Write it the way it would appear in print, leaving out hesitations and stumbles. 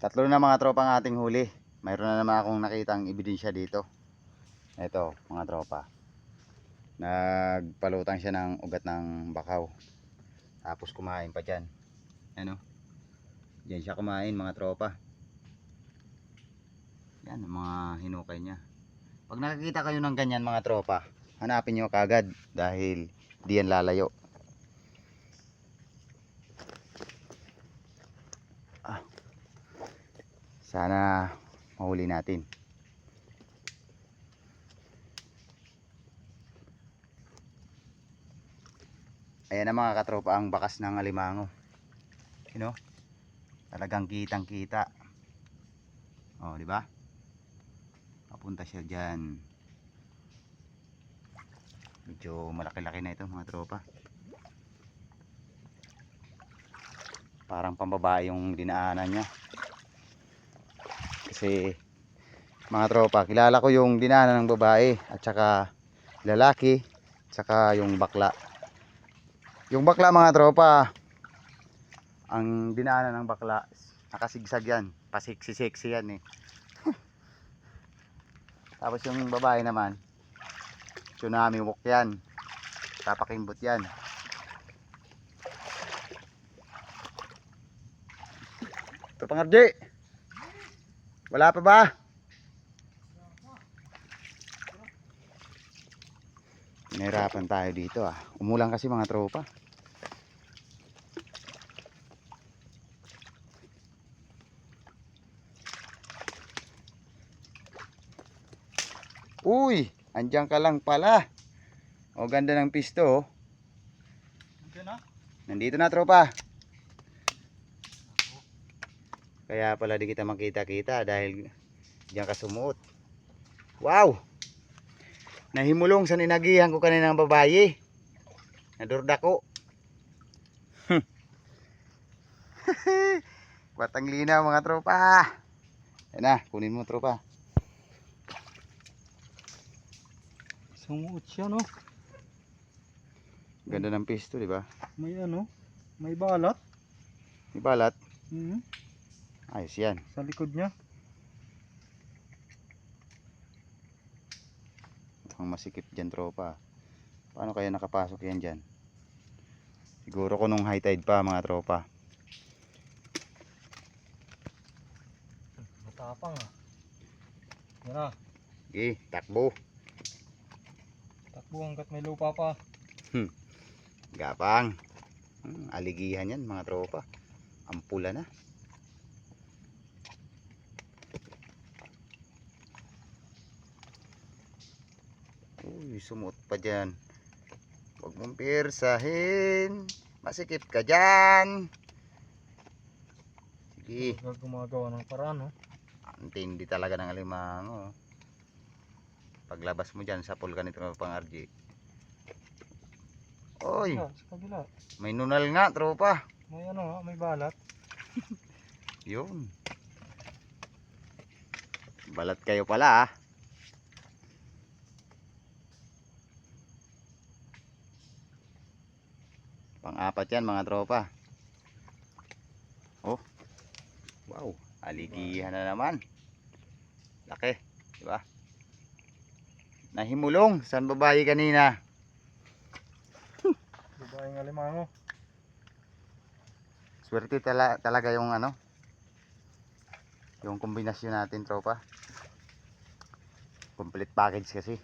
Tatlo na mga tropa ang ating huli. Mayroon na naman akong nakitang ebidensya dito. Ito mga tropa. Nagpalutang siya ng ugat ng bakaw. Tapos kumain pa dyan. Ano? Diyan siya kumain mga tropa. Yan ang mga hinukay niya. Pag nakikita kayo ng ganyan mga tropa, hanapin nyo kagad dahil di yan lalayo. Sana mahuli natin. Ayan na mga katropa ang bakas ng alimango. You know? Talagang kitang kita. Oh, di ba? Papunta siya diyan. Medyo malaki-laki na ito mga tropa. Parang pambabae yung dinaanan niya. Kasi mga tropa, kilala ko yung dinaanan ng babae at saka lalaki, at saka yung bakla. Yung bakla mga tropa, ang dinaanan ng bakla, nakasigsag yan, pasiksi-siksi yan eh. Tapos yung babae naman, tsunami walk yan, tapakimbot yan. Ito pang RJ, wala pa ba? Nahirapan tayo dito ah. Umulan kasi mga tropa. Uy, andyan ka lang pala. O ganda ng pisto oh. Nandito na tropa. Kaya pala di kita makita-kita dahil diyan ka sumuot. Wow! Nahimulong sa ninagihan ko kanina ng babae. Nadurda ko. Batang linaw mga tropa. Yan na, kunin mo tropa. Sumuot siya no. Ganda ng pisto, di ba? May ano, may balat. May balat. Ayos yan. Sa likod niya. Mukhang masikip dyan tropa. Paano kaya nakapasok yan dyan? Siguro ko nung high tide pa mga tropa. Matapang ah. Yan na. Okay, takbo. Takbo hanggat may lupa pa. Gapang. Aligihan yan mga tropa. Ampula na. Uy, sumuot pa dyan. Huwag mong pirsahin. Masikip ka dyan. Sige. Gumagawa ng paraan no. Antindi talaga ng alimango. Paglabas mo dyan sa pool ganito pang RJ. Oy, Sa kabila. may nunal nga tropa. May ano, may balat. Yun. Balat kayo pala ah. Pang-apat yan mga tropa. Oh. Wow, aligihan na naman. Laki, di ba? Nahimulong sa babae kanina. Babaeng alimango. Swerte talaga yung ano, yung kombinasyon natin tropa. Complete package kasi.